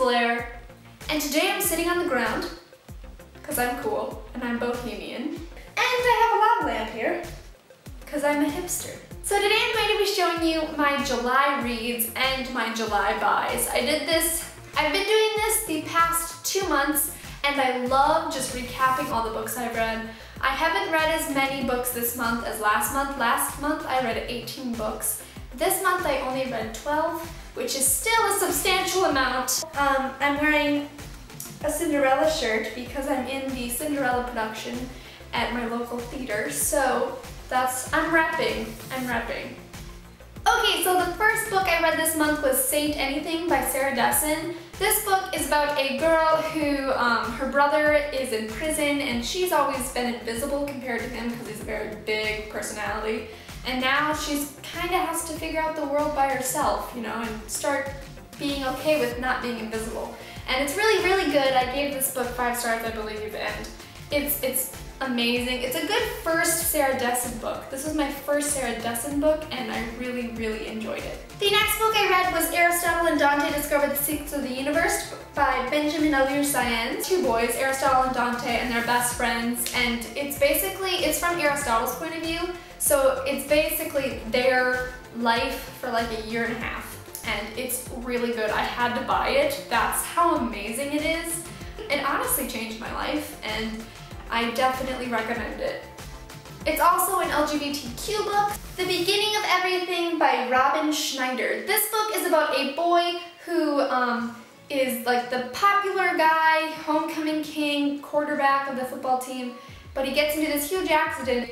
Blair, and today I'm sitting on the ground, because I'm cool, and I'm bohemian, and I have a lava lamp here, because I'm a hipster. So today I'm going to be showing you my July reads and my July buys. I've been doing this the past 2 months, and I love just recapping all the books I've read. I haven't read as many books this month as last month. Last month I read 18 books. This month I only read 12, which is still a substantial amount. I'm wearing a Cinderella shirt because I'm in the Cinderella production at my local theater, so I'm repping. Okay, so the first book I read this month was Saint Anything by Sarah Dessen. This book is about a girl who, her brother is in prison and she's always been invisible compared to him because he's a very big personality. And now she's kind of has to figure out the world by herself, you know, and start being okay with not being invisible. And it's really, really good. I gave this book 5 stars, I believe, and it's amazing. It's a good first Sarah Dessen book. This was my first Sarah Dessen book, and I really, really enjoyed it. The next book I read was Aristotle and Dante Discover the Secrets of the Universe by Benjamin Alire-Sáenz. 2 boys, Aristotle and Dante, and they're best friends, and it's from Aristotle's point of view, so it's basically their life for like a year and a half, and it's really good. I had to buy it. That's how amazing it is. It honestly changed my life, and I definitely recommend it. It's also an LGBTQ book. The Beginning of Everything by Robin Schneider. This book is about a boy who is like the popular guy, homecoming king, quarterback of the football team, but he gets into this huge accident,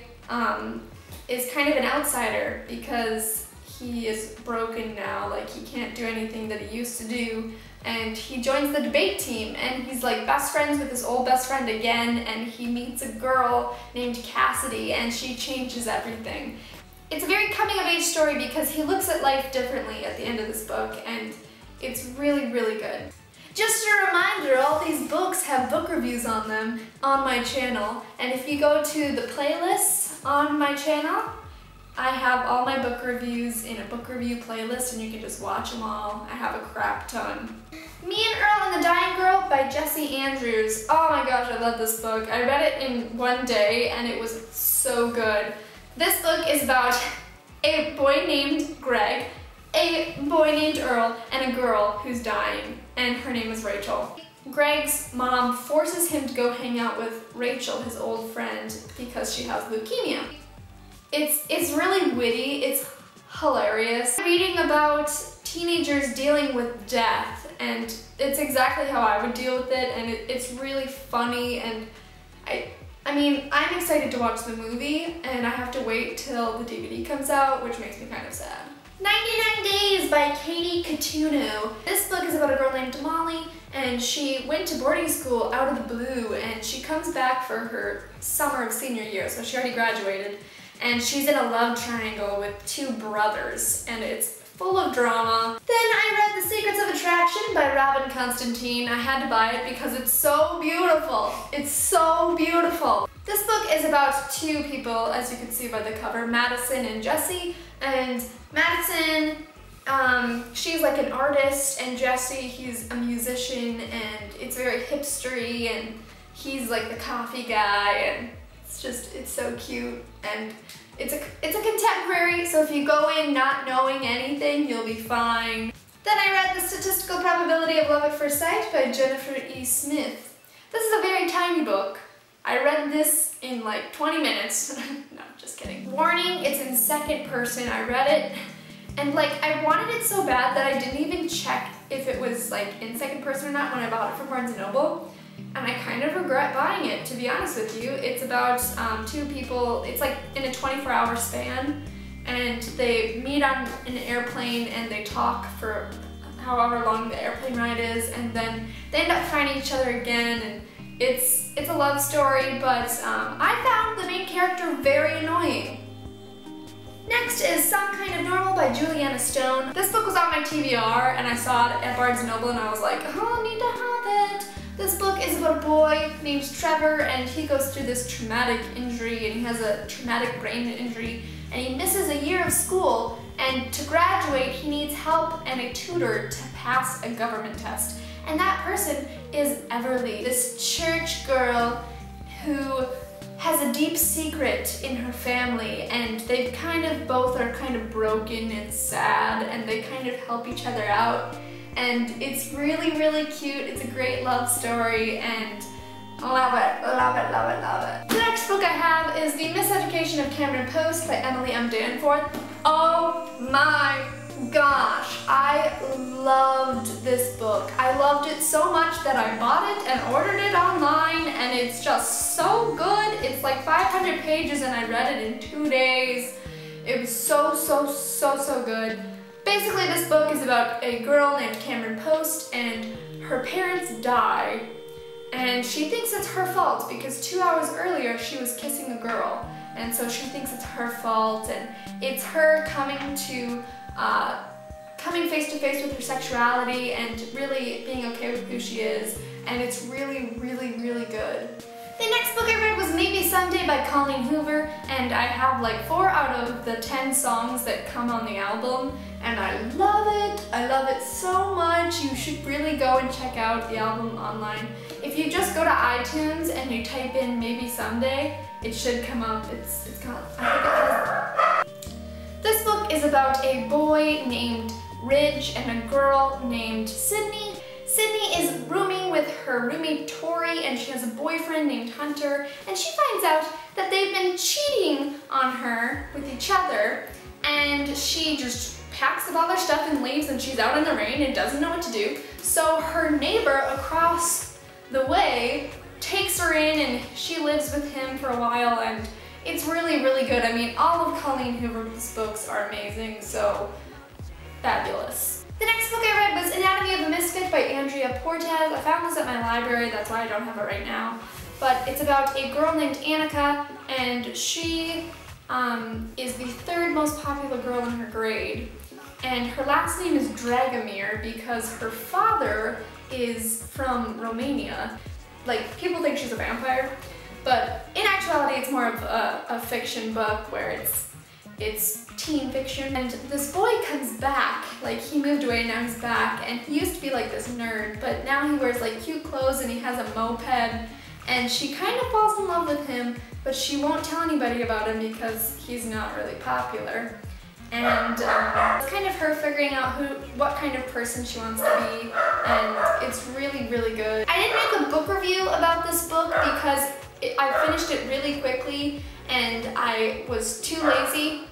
is kind of an outsider because he is broken now, like he can't do anything that he used to do, and he joins the debate team, and he's like best friends with his old best friend again, and he meets a girl named Cassidy, and she changes everything. It's a very coming-of-age story because he looks at life differently at the end of this book, and it's really, really good. Just a reminder, all these books have book reviews on them on my channel, and if you go to the playlists on my channel, I have all my book reviews in a book review playlist, and you can just watch them all. I have a crap ton. Me and Earl and the Dying Girl by Jessie Andrews. Oh my gosh, I love this book. I read it in one day, and it was so good. This book is about a boy named Greg, a boy named Earl, and a girl who's dying, and her name is Rachel. Greg's mom forces him to go hang out with Rachel, his old friend, because she has leukemia. It's really witty, it's hilarious. Reading about teenagers dealing with death, and it's exactly how I would deal with it, and it's really funny, and I mean, I'm excited to watch the movie, and I have to wait till the DVD comes out, which makes me kind of sad. 99 Days by Katie Catuno. This book is about a girl named Molly, and she went to boarding school out of the blue, and she comes back for her summer of senior year, so she already graduated. And she's in a love triangle with 2 brothers, and it's full of drama. Then I read The Secrets of Attraction by Robin Constantine. I had to buy it because it's so beautiful. It's so beautiful. This book is about 2 people, as you can see by the cover, Madison and Jesse. And Madison, she's like an artist, and Jesse, he's a musician, and it's very hipstery, and he's like the coffee guy, and it's so cute, and it's a contemporary, so if you go in not knowing anything, you'll be fine. Then I read The Statistical Probability of Love at First Sight by Jennifer E. Smith. This is a very tiny book. I read this in like 20 minutes. No, just kidding. Warning, it's in second person. I read it, and like I wanted it so bad that I didn't even check if it was like in second person or not when I bought it from Barnes & Noble. And I kind of regret buying it, to be honest with you. It's about 2 people, it's like in a 24-hour span, and they meet on an airplane and they talk for however long the airplane ride is, and then they end up finding each other again, and it's a love story, but I found the main character very annoying. Next is Some Kind of Normal by Juliana Stone. This book was on my TBR, and I saw it at Barnes & Noble, and I was like, oh, I need to have it. This book is about a boy named Trevor, and he goes through this traumatic injury, and he has a traumatic brain injury, and he misses a year of school, and to graduate he needs help and a tutor to pass a government test. And that person is Everly, this church girl who has a deep secret in her family, and they've both are kind of broken and sad, and they kind of help each other out. And it's really, really cute. It's a great love story, and love it, love it, love it, love it. The next book I have is The Miseducation of Cameron Post by Emily M. Danforth. Oh my gosh, I loved this book. I loved it so much that I bought it and ordered it online, and it's just so good. It's like 500 pages and I read it in 2 days. It was so, so, so, so good. Basically, this book is about a girl named Cameron Post, and her parents die, and she thinks it's her fault because 2 hours earlier she was kissing a girl, and so she thinks it's her fault, and it's her coming face to face with her sexuality and really being okay with who she is, and it's really, really, really good. The next book I read was Maybe Someday by Colleen Hoover, and I have like 4 out of the 10 songs that come on the album, and I love it. I love it so much. You should really go and check out the album online. If you just go to iTunes and you type in Maybe Someday, it should come up. It's called, I think it has. This book is about a boy named Ridge and a girl named Sydney. Sydney is rooming with her roommate Tori, and she has a boyfriend named Hunter, and she finds out that they've been cheating on her with each other, and she just packs up all their stuff and leaves, and she's out in the rain and doesn't know what to do. So her neighbor across the way takes her in, and she lives with him for a while, and it's really, really good. I mean, all of Colleen Hoover's books are amazing, so fabulous. The next book I read was Anatomy of a Misfit by Andrea Portes. I found this at my library, that's why I don't have it right now. But it's about a girl named Annika, and she is the 3rd most popular girl in her grade. And her last name is Dragomir because her father is from Romania. Like, people think she's a vampire, but in actuality it's more of a fiction book where it's teen fiction. And this boy comes back, like he moved away and now he's back, and he used to be like this nerd, but now he wears like cute clothes and he has a moped, and she kind of falls in love with him, but she won't tell anybody about him because he's not really popular. And it's kind of her figuring out what kind of person she wants to be, and it's really, really good. I didn't make a book review about this book because I finished it really quickly and I was too lazy.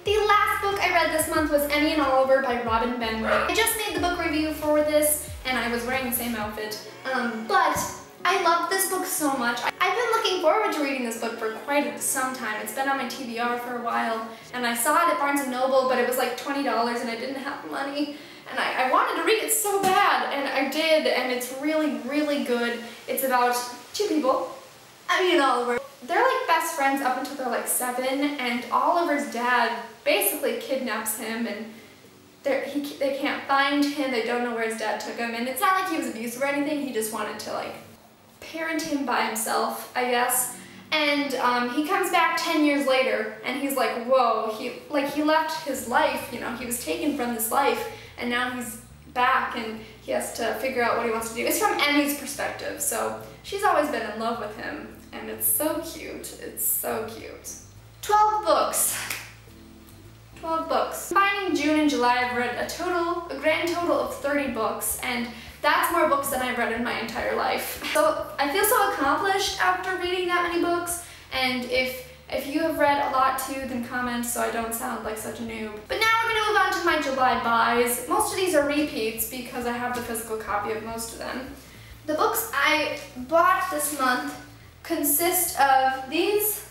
The last book I read this month was Any and Oliver by Robin Benway. I just made the book review for this and I was wearing the same outfit, but I loved this book so much. I've been looking forward to reading this book for quite some time. It's been on my TBR for a while, and I saw it at Barnes & Noble, but it was like $20 and I didn't have the money, and I wanted to read it so bad, and I did, and it's really, really good. It's about 2 people, Emmy and Oliver. They're like best friends up until they're like 7, and Oliver's dad basically kidnaps him, and they can't find him, they don't know where his dad took him, and it's not like he was abusive or anything, he just wanted to like parent him by himself, I guess. And he comes back 10 years later, and he's like, whoa, he left his life, you know, he was taken from this life, and now he's back and he has to figure out what he wants to do. It's from Emmy's perspective, so she's always been in love with him, and it's so cute. It's so cute. 12 books. 12 books. Combining June and July, I've read a grand total of 30 books, and that's more books than I've read in my entire life. So I feel so accomplished after reading that many books, and if you have read a lot too, then comment so I don't sound like such a noob. But now we're gonna move on to my July buys. Most of these are repeats because I have the physical copy of most of them. The books I bought this month consist of these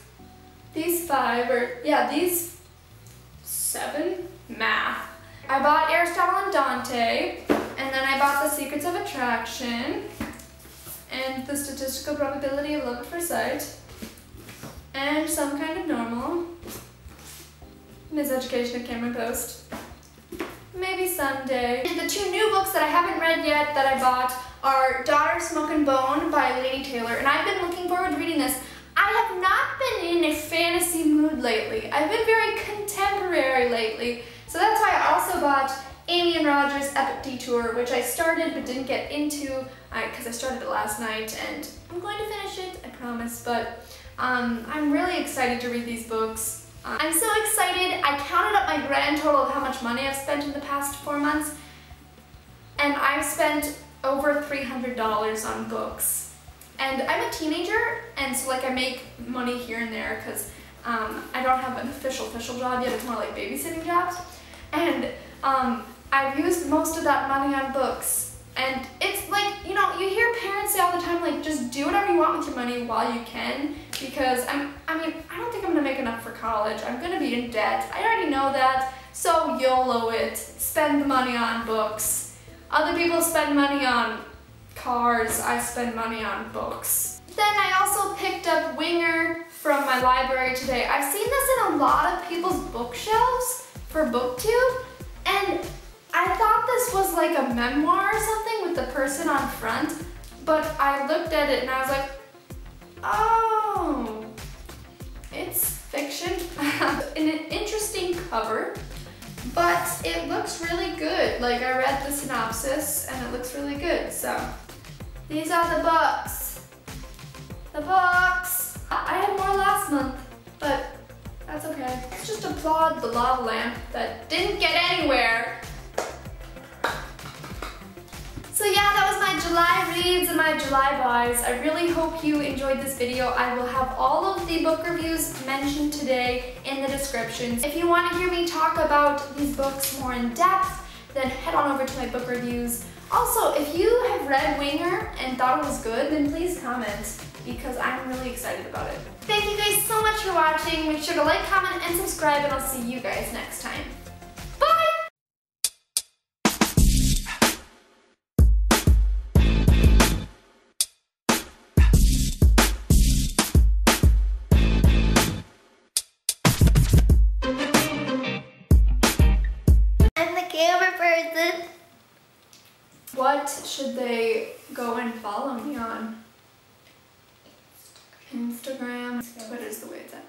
7, math. I bought Aristotle and Dante, and then I bought The Secrets of Attraction, and The Statistical Probability of Love at First Sight, and Some Kind of Normal, Miseducation of Cameron Post, Maybe Someday. And the 2 new books that I haven't read yet that I bought are Daughter, Smoke and Bone by Lady Taylor, and I've been looking forward to reading this. I have not been in a fantasy mood lately. I've been very contemporary lately, so that's why I also bought Amy and Roger's Epic Detour, which I started but didn't get into because I started it last night, and I'm going to finish it, I promise, but I'm really excited to read these books. I'm so excited. I counted up my grand total of how much money I've spent in the past 4 months, and I've spent over $300 on books. And I'm a teenager, and so like I make money here and there because I don't have an official job yet. It's more like babysitting jobs. And I've used most of that money on books. And it's like, you know, you hear parents say all the time, like, just do whatever you want with your money while you can, because I don't think I'm gonna make enough for college. I'm gonna be in debt. I already know that. So YOLO it. Spend the money on books. Other people spend money on cars. I spend money on books. Then I also picked up Winger from my library today. I've seen this in a lot of people's bookshelves for BookTube, and I thought this was like a memoir or something with the person on front, but I looked at it and I was like, oh, it's fiction. An interesting cover, but it looks really good. Like, I read the synopsis and it looks really good. So these are the books. The books. I had more last month, but that's okay. Let's just applaud the lava lamp that didn't get anywhere. So yeah, that was my July reads and my July buys. I really hope you enjoyed this video. I will have all of the book reviews mentioned today in the descriptions. If you want to hear me talk about these books more in depth, then head on over to my book reviews. Also, if you have read Winger and thought it was good, then please comment, because I'm really excited about it. Thank you guys so much for watching. Make sure to like, comment, and subscribe, and I'll see you guys next time. Bye! What should they go and follow me on? Instagram. Twitter's the way it's at.